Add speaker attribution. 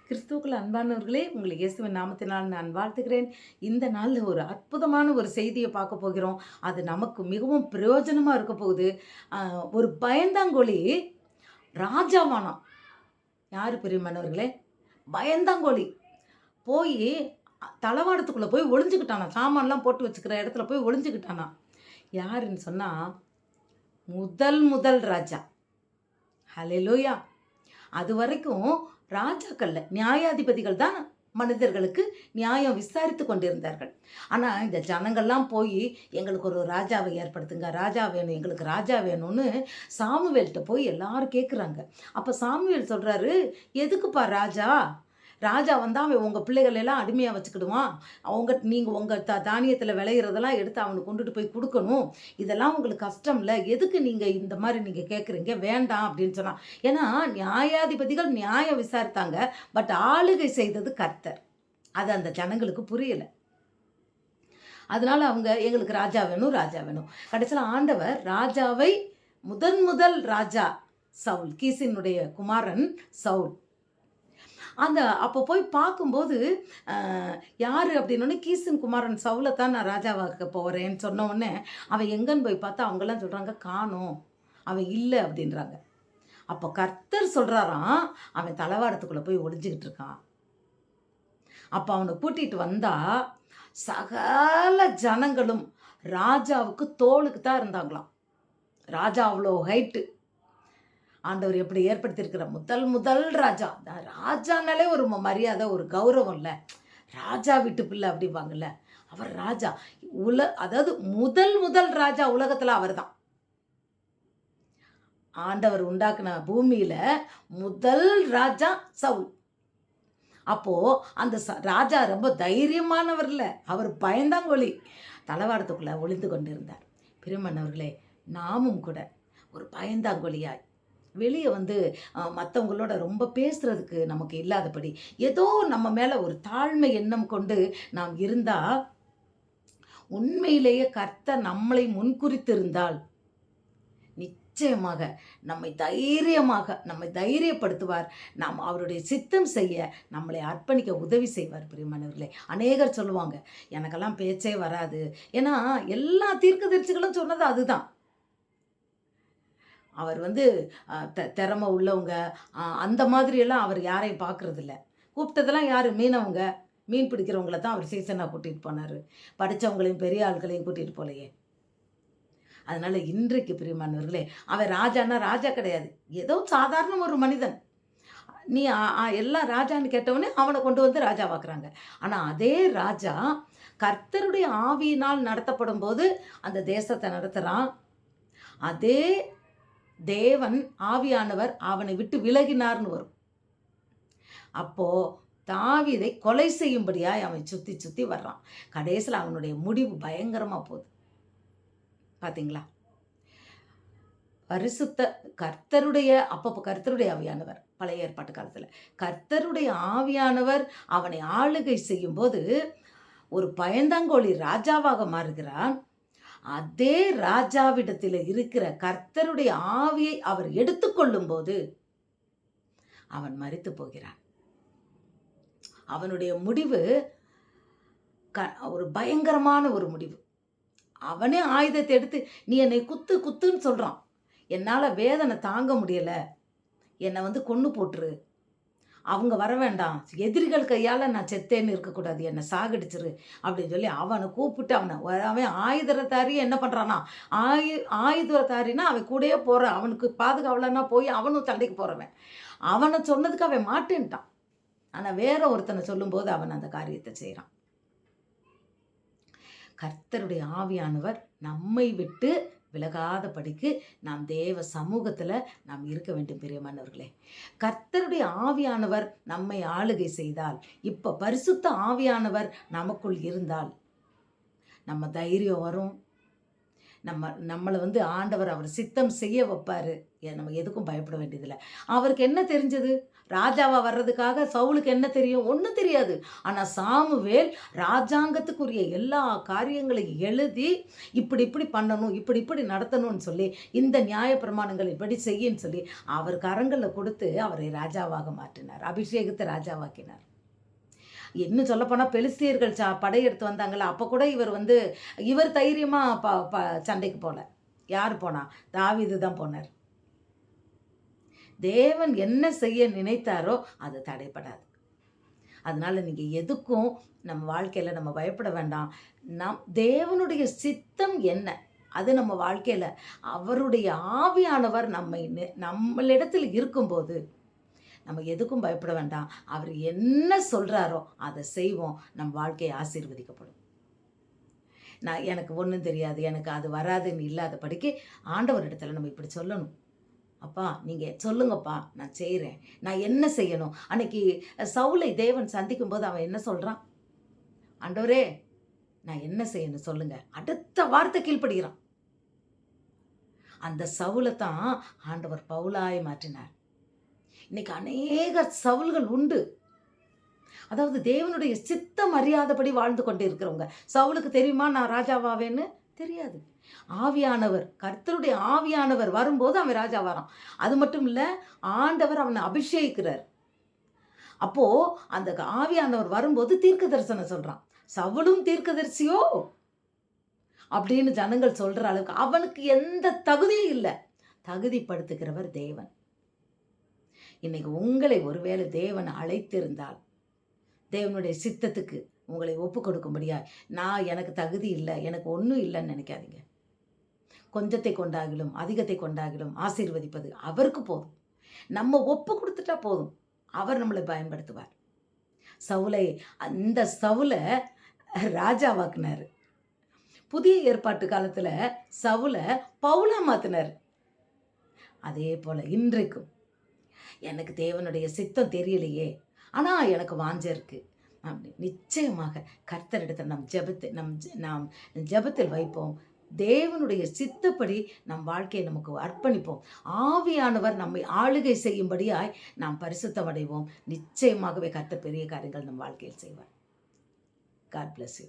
Speaker 1: கிறிஸ்துவுக்குள் அன்பானவர்களே, உங்களை இயேசுவின் நாமத்தினால் நான் வாழ்த்துகிறேன். இந்த நாள்ல ஒரு அற்புதமான ஒரு செய்தியை பார்க்க போகிறோம். அது நமக்கு மிகவும் பிரயோஜனமா இருக்க போகுது. அ ஒரு பயந்தாங்கோலி ராஜாவானாம். யாரு பிரியமானவர்களே? பயந்தாங்கோலி போயி தளவாடத்துக்குள்ள போய் ஒளிஞ்சுக்கிட்டானாம். சாமான்லாம் போட்டு வச்சுக்கிற இடத்துல போய் ஒளிஞ்சுக்கிட்டானாம். யாருன்னு சொன்னா, முதல் முதல் ராஜா. ஹல்லேலூயா! அதுவரைக்கும் ராஜாக்கள்ல நியாயாதிபதிகள் தான் மனிதர்களுக்கு நியாயம் விசாரித்து கொண்டிருந்தார்கள். ஆனா இந்த ஜனங்கள்லாம் போய் எங்களுக்கு ஒரு ராஜாவை ஏற்படுத்துங்க, ராஜா வேணும், எங்களுக்கு ராஜா வேணும்னு சாமுவேல்கிட்ட போய் எல்லாரும் கேட்குறாங்க. அப்ப சாமுவேல் சொல்றாரு, எதுக்குப்பா ராஜா? ராஜா வந்தா அவன் உங்க பிள்ளைகள் எல்லாம் அடிமையா வச்சுக்கிடுவான். நீங்க உங்க தானியத்துல விளையிறதெல்லாம் எடுத்து அவனுக்கு கொண்டுட்டு போய் கொடுக்கணும். இதெல்லாம் உங்களுக்கு கஷ்டம்ல. எதுக்கு நீங்க இந்த மாதிரி நீங்க கேட்குறீங்க? வேண்டாம் அப்படின்னு சொன்னான். ஏன்னா நியாயாதிபதிகள் நியாயம் விசாரித்தாங்க. பட் ஆளுகை செய்தது கர்த்தர். அது அந்த ஜனங்களுக்கு புரியல. அதனால அவங்க எங்களுக்கு ராஜா வேணும், ராஜா வேணும். கடைசியில ஆண்டவர் ராஜாவை முதல் ராஜா சவுல், கீசினுடைய குமாரன் சவுல். அப்போ போய் பார்க்கும்போது யார் அப்படின்னோடனே, கீசின் குமாரன் சவுலைத்தான் நான் ராஜாவாக்க போகிறேன்னு சொன்ன உடனே அவன் எங்கன்னு போய் பார்த்தா அவங்கெல்லாம் சொல்கிறாங்க, காணோம், அவன் இல்லை அப்படின்றாங்க. அப்போ கர்த்தர் சொல்கிறாராம், அவன் தளவாடத்துக்குள்ளே போய் ஒளிஞ்சிக்கிட்டு இருக்கான். அப்போ அவனை கூட்டிகிட்டு வந்தா சகல ஜனங்களும் ராஜாவுக்கு தோளுக்கு தான் இருந்தாங்களாம். ராஜா அவ்வளோ ஹைட்டு. ஆண்டவர் எப்படி ஏற்படுத்தியிருக்கிற முதல் ராஜா. ராஜானாலே ஒரு மரியாதை, ஒரு கௌரவம் இல்லை. ராஜா வீட்டு பிள்ளை அப்படிம்பாங்கல்ல, அவர் ராஜா. அதாவது முதல் ராஜா உலகத்தில் அவர் தான். ஆண்டவர் உண்டாக்குன பூமியில முதல் ராஜா சவுல். அப்போ அந்த ராஜா ரொம்ப தைரியமானவர் இல்லை, அவர் பயந்தாங்கோலி. தளவாடத்துக்குள்ள ஒளிந்து கொண்டிருந்தார். பிரியமானவர்களே, நாமும் கூட ஒரு பயந்தாங்கோலியாய் வெளியே மற்றவங்களோட ரொம்ப பேசுறதுக்கு நமக்கு இல்லாதபடி ஏதோ நம்ம மேலே ஒரு தாழ்மை எண்ணம் கொண்டு நாம் இருந்தால், உண்மையிலேயே கர்த்தர் நம்மளை முன்குறித்திருந்தால் நிச்சயமாக நம்மை தைரியப்படுத்துவார். நாம் அவருடைய சித்தம் செய்ய நம்மளை அர்ப்பணிக்க உதவி செய்வார். பிரியமானவர்களே, அநேகர் சொல்லுவாங்க, எனக்கெல்லாம் பேச்சே வராது. ஏன்னா எல்லா தீர்க்கதரிசிகளும் சொன்னது அதுதான். அவர் திறமை உள்ளவங்க அந்த மாதிரியெல்லாம் அவர் யாரையும் பார்க்குறதில்ல. கூப்பிட்டதெல்லாம் யார்? மீனவங்க, மீன் பிடிக்கிறவங்கள தான் அவர் சீசனாக கூட்டிகிட்டு போனார். படித்தவங்களையும் பெரிய ஆட்களையும் கூட்டிகிட்டு போலையே. அதனால் இன்றைக்கு பிரியமானவர்களே, அவன் ராஜான்னா ராஜா கிடையாது, ஏதோ சாதாரண ஒரு மனிதன். நீ எல்லாம் ராஜான்னு கேட்டவொடனே அவனை கொண்டு வந்து ராஜாவாக்குறாங்க. ஆனால் அதே ராஜா கர்த்தருடைய ஆவியினால் நடத்தப்படும் போது அந்த தேசத்தை நடத்துகிறான். அதே தேவன் ஆவியானவர் அவனை விட்டு விலகினார்னு வரும். அப்போ தாவீதை கொலை செய்யும்படியாய் அவன் சுத்தி வர்றான். கடைசியில் அவனுடைய முடிவு பயங்கரமா போகுது. பாத்தீங்களா? பரிசுத்த கர்த்தருடைய கர்த்தருடைய ஆவியானவர், பழைய ஏற்பாட்டு காலத்துல கர்த்தருடைய ஆவியானவர் அவனை ஆளுகை செய்யும் போது ஒரு பயந்தாங்கோலி ராஜாவாக மாறுகிறான். அதே ராஜாவிடத்தில் இருக்கிற கர்த்தருடைய ஆவியை அவர் எடுத்துக்கொள்ளும் போது அவன் மரித்து போகிறான். அவனுடைய முடிவு ஒரு பயங்கரமான ஒரு முடிவு. அவனே ஆயுதத்தை எடுத்து, நீ என்னை குத்துன்னு சொல்றான். என்னால வேதனை தாங்க முடியல, என்னை கொன்னு போட்டுரு, அவங்க வர வேண்டாம், எதிரிகள் கையால் நான் செத்தேன்னு இருக்கக்கூடாது, என்னை சாகடிச்சிரு அப்படின்னு சொல்லி அவனை கூப்பிட்டு அவன் ஆயுதத்தாரி என்ன பண்ணுறான்னா, ஆயுதத்தாரின்னா அவன் கூடயே போகிறான். அவனுக்கு பாதுகாவலன்னா போய் அவனும் சண்டைக்கு போகிறவன். அவனை சொன்னதுக்கு அவன் மாட்டேன்ட்டான். ஆனால் வேற ஒருத்தனை சொல்லும்போது அவன் அந்த காரியத்தை செய்கிறான். கர்த்தருடைய ஆவியானவர் நம்மை விட்டு விலகாதபடிக்கு நாம் தேவ சமூகத்தில் நாம் இருக்க வேண்டும். பிரியமானவர்களே, கர்த்தருடைய ஆவியானவர் நம்மை ஆளுகை செய்தால், இப்போ பரிசுத்த ஆவியானவர் நமக்குள் இருந்தால் நம்ம தைரியம் வரும். நம்மளை ஆண்டவர் அவர் சித்தம் செய்ய வைப்பார். நம்ம எதுக்கும் பயப்பட வேண்டியதில்லை. அவருக்கு என்ன தெரிஞ்சது? ராஜாவா வர்றதுக்காக சவுலுக்கு என்ன தெரியும்? ஒண்ணும் தெரியாது. ஆனா சாமுவேல் ராஜாங்கத்துக்குரிய எல்லா காரியங்களையும் எழுதி, இப்படி இப்படி பண்ணணும், இப்படி இப்படி நடத்தணும்னு சொல்லி, இந்த நியாயப்பிரமாணங்கள் இப்படி செய்யின்னு சொல்லி, அவர் கரங்கள்ல குடுத்து அவரை ராஜாவாக மாற்றினார். அபிஷேகித்து ராஜாவாக்கினார். இன்னும் சொல்லப்போனா பெலிஸ்தியர்கள் படையெடுத்து வந்தாங்கல்ல, அப்ப கூட இவர் தைரியமா ப ப சண்டைக்கு போல. யார் போனா? தாவீது தான் போனார். தேவன் என்ன செய்ய நினைத்தாரோ அது தடைபடாது. அதனால நீங்க எதுக்கும் நம்ம வாழ்க்கையில நம்ம பயப்பட வேண்டாம். தேவனுடைய சித்தம் என்ன? அது நம்ம வாழ்க்கையில அவருடைய ஆவியானவர் நம்மளிடத்தில் இருக்கும்போது நம்ம எதுக்கும் பயப்பட வேண்டாம். அவர் என்ன சொல்றாரோ அதை செய்வோம். நம் வாழ்க்கை ஆசீர்வதிக்கப்படும். எனக்கு ஒண்ணும் தெரியாது, எனக்கு அது வராதுன்னு இல்லாதபடிக்கு ஆண்டவரிடத்துல நம்ம இப்படி சொல்லணும். அப்பா நீங்க சொல்லுங்கப்பா, நான் செய்றேன். நான் என்ன செய்யணும்? அன்னைக்கு சவுலை தேவன் சந்திக்கும்போது அவன் என்ன சொல்றான்? ஆண்டவரே நான் என்ன செய்யணும் சொல்லுங்க. அடுத்த வார்த்தை கீழ்ப்படுகிறான். அந்த சவுலை தான் ஆண்டவர் பவுலாய் மாற்றினார். இன்னைக்கு அநேக சவுல்கள் உண்டு. அதாவது தேவனுடைய சித்தம் அறியாதபடி வாழ்ந்து கொண்டு இருக்கிறவங்க. சவுலுக்கு தெரியுமா நான் ராஜாவாவேன்னு? தெரியாது. ஆவியானவர், கர்த்தருடைய ஆவியானவர் வரும்போது அவன் ராஜாவாரான். அது மட்டும் இல்ல, ஆண்டவர் அவனை அபிஷேகிக்கிறார். அப்போ அந்த ஆவியானவர் வரும்போது தீர்க்க தரிசனம் சொல்றான். சவுலும் தீர்க்கதரிசியோ அப்படின்னு ஜனங்கள் சொல்ற அளவுக்கு அவனுக்கு எந்த தகுதியும் இல்லை. தகுதிப்படுத்துகிறவர் தேவன். இன்னைக்கு உங்களை ஒருவேளை தேவன் அழைத்திருந்தால், தேவனுடைய சித்தத்துக்கு உங்களை ஒப்பு கொடுக்கும்படியா, எனக்கு தகுதி இல்லை, எனக்கு ஒன்றும் இல்லைன்னு நினைக்காதீங்க. கொஞ்சத்தை கொண்டாகிலும் அதிகத்தை கொண்டாகிலும் ஆசீர்வதிப்பது அவருக்கு போதும். நம்ம ஒப்பு கொடுத்துட்டா போதும், அவர் நம்மளை பயன்படுத்துவார். அந்த சவுலை ராஜாவாக்குனாரு. புதிய ஏற்பாட்டு காலத்துல சவுலை பவுலா மாத்தினார். அதே போல இன்றைக்கும் எனக்கு தேவனுடைய சித்தம் தெரியலையே, ஆனா எனக்கு வாஞ்சை இருக்கு. நிச்சயமாக கர்த்தரிடத்தில் நாம் ஜெபத்தில் வைப்போம். தேவனுடைய சித்தப்படி நம் வாழ்க்கையை நமக்கு அர்ப்பணிப்போம். ஆவியானவர் நம்மை ஆளுகை செய்யும்படியாய் நாம் பரிசுத்தம் அடைவோம். நிச்சயமாகவே கர்த்தர் பெரிய காரியங்கள் நம் வாழ்க்கையில் செய்வார். God bless you.